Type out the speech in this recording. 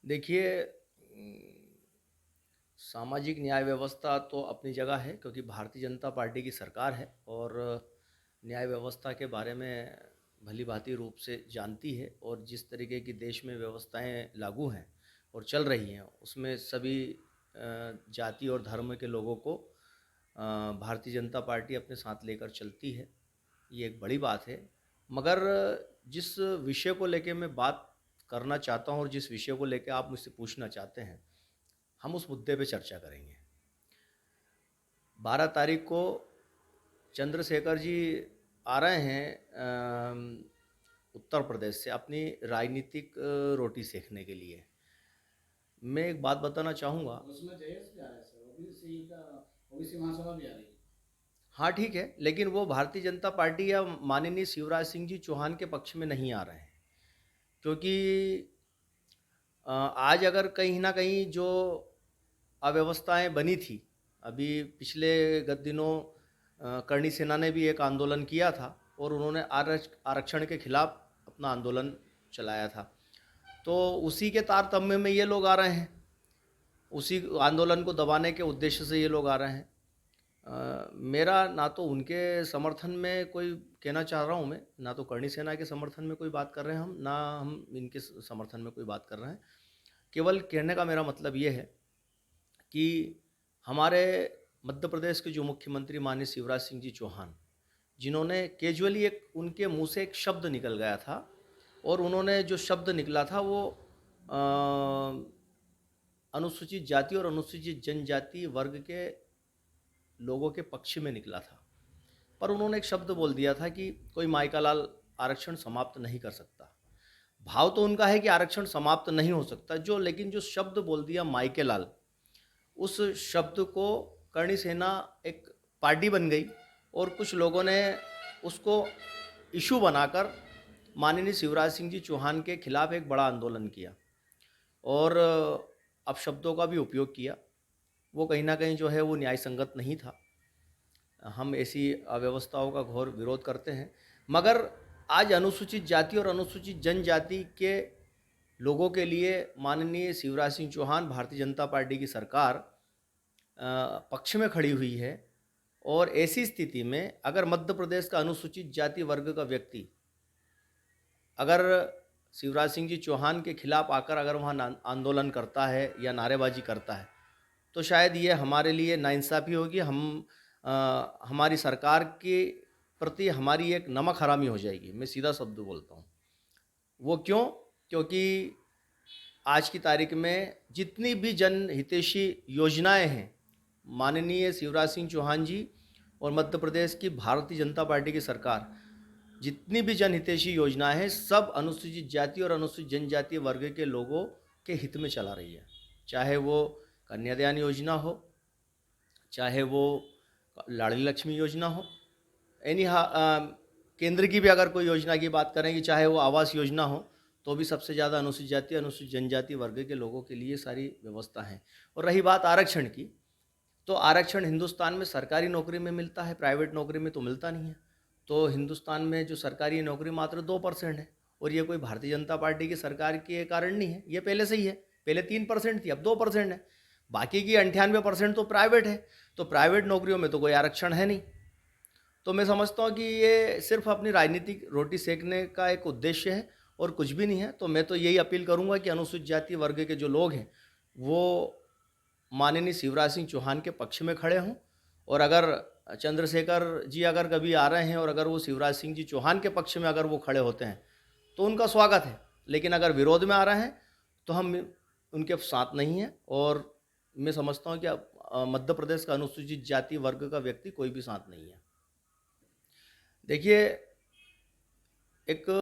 देखिए, सामाजिक न्याय व्यवस्था तो अपनी जगह है क्योंकि भारतीय जनता पार्टी की सरकार है और न्याय व्यवस्था के बारे में भली भांति रूप से जानती है और जिस तरीके की देश में व्यवस्थाएं लागू हैं और चल रही हैं उसमें सभी जाति और धर्म के लोगों को भारतीय जनता पार्टी अपने साथ लेकर चलती है। ये एक बड़ी बात है। मगर जिस विषय को लेके मैं बात करना चाहता हूँ और जिस विषय को लेके आप मुझसे पूछना चाहते हैं, हम उस मुद्दे पे चर्चा करेंगे। 12 तारीख को चंद्रशेखर जी आ रहे हैं उत्तर प्रदेश से अपनी राजनीतिक रोटी सेकने के लिए। मैं एक बात बताना चाहूँगा। उसमें जयेश भी आ रहा है सर, ओबीसी का, ओबीसी महासभा भी आ रही है। हाँ ठीक है, लेकिन वो भारतीय जनता पार्टी या माननीय शिवराज सिंह जी चौहान के पक्ष में नहीं आ रहे हैं क्योंकि आज अगर कहीं ना कहीं जो अव्यवस्थाएं बनी थी, अभी पिछले गत दिनों करणी सेना ने भी एक आंदोलन किया था और उन्होंने आरक्षण के खिलाफ अपना आंदोलन चलाया था। तो उसी के तारतम्य में ये लोग आ रहे हैं, उसी आंदोलन को दबाने के उद्देश्य से ये लोग आ रहे हैं। मेरा ना तो उनके समर्थन में कोई कहना चाह रहा हूँ मैं, ना तो करणी सेना के समर्थन में कोई बात कर रहे हैं हम, ना हम इनके समर्थन में कोई बात कर रहे हैं। केवल कहने का मेरा मतलब ये है कि हमारे मध्य प्रदेश के जो मुख्यमंत्री माननीय शिवराज सिंह जी चौहान, जिन्होंने कैजुअली एक उनके मुंह से एक शब्द निकल गया था और उन्होंने जो शब्द निकला था वो अनुसूचित जाति और अनुसूचित जनजाति वर्ग के लोगों के पक्ष में निकला था। पर उन्होंने एक शब्द बोल दिया था कि कोई मायका लाल आरक्षण समाप्त नहीं कर सकता। भाव तो उनका है कि आरक्षण समाप्त नहीं हो सकता, जो लेकिन जो शब्द बोल दिया मायके लाल, उस शब्द को करणी सेना एक पार्टी बन गई और कुछ लोगों ने उसको इशू बनाकर माननीय शिवराज सिंह जी चौहान के खिलाफ एक बड़ा आंदोलन किया और अपशब्दों का भी उपयोग किया। वो कहीं ना कहीं जो है वो न्याय संगत नहीं था। हम ऐसी अव्यवस्थाओं का घोर विरोध करते हैं। मगर आज अनुसूचित जाति और अनुसूचित जनजाति के लोगों के लिए माननीय शिवराज सिंह चौहान, भारतीय जनता पार्टी की सरकार पक्ष में खड़ी हुई है और ऐसी स्थिति में अगर मध्य प्रदेश का अनुसूचित जाति वर्ग का व्यक्ति अगर शिवराज सिंह जी चौहान के खिलाफ आकर अगर वहाँ आंदोलन करता है या नारेबाजी करता है तो शायद ये हमारे लिए नाइंसाफ़ी होगी। हमारी सरकार के प्रति हमारी एक नमक हरामी हो जाएगी। मैं सीधा शब्द बोलता हूँ। वो क्यों? क्योंकि आज की तारीख में जितनी भी जन हितैषी योजनाएं हैं, माननीय शिवराज सिंह चौहान जी और मध्य प्रदेश की भारतीय जनता पार्टी की सरकार जितनी भी जन हितैषी योजनाएं हैं सब अनुसूचित जाति और अनुसूचित जनजाति वर्ग के लोगों के हित में चला रही है। चाहे वो कन्यादान योजना हो, चाहे वो लाडली लक्ष्मी योजना हो, यानी केंद्र की भी अगर कोई योजना की बात करें कि चाहे वो आवास योजना हो, तो भी सबसे ज़्यादा अनुसूचित जाति अनुसूचित जनजाति वर्ग के लोगों के लिए सारी व्यवस्था है। और रही बात आरक्षण की, तो आरक्षण हिंदुस्तान में सरकारी नौकरी में मिलता है, प्राइवेट नौकरी में तो मिलता नहीं है। तो हिंदुस्तान में जो सरकारी नौकरी मात्र 2% है और ये कोई भारतीय जनता पार्टी की सरकार के कारण नहीं है, ये पहले से ही है। पहले 3% थी, अब 2% है। बाकी की 98% तो प्राइवेट है। तो प्राइवेट नौकरियों में तो कोई आरक्षण है नहीं। तो मैं समझता हूँ कि ये सिर्फ अपनी राजनीतिक रोटी सेकने का एक उद्देश्य है और कुछ भी नहीं है। तो मैं तो यही अपील करूँगा कि अनुसूचित जाति वर्ग के जो लोग हैं वो माननीय शिवराज सिंह चौहान के पक्ष में खड़े हों और अगर चंद्रशेखर जी अगर कभी आ रहे हैं और अगर वो शिवराज सिंह जी चौहान के पक्ष में अगर वो खड़े होते हैं तो उनका स्वागत है। लेकिन अगर विरोध में आ रहे हैं तो हम उनके साथ नहीं हैं और मैं समझता हूँ कि मध्य प्रदेश का अनुसूचित जाति वर्ग का व्यक्ति कोई भी साथ नहीं है। देखिए, एक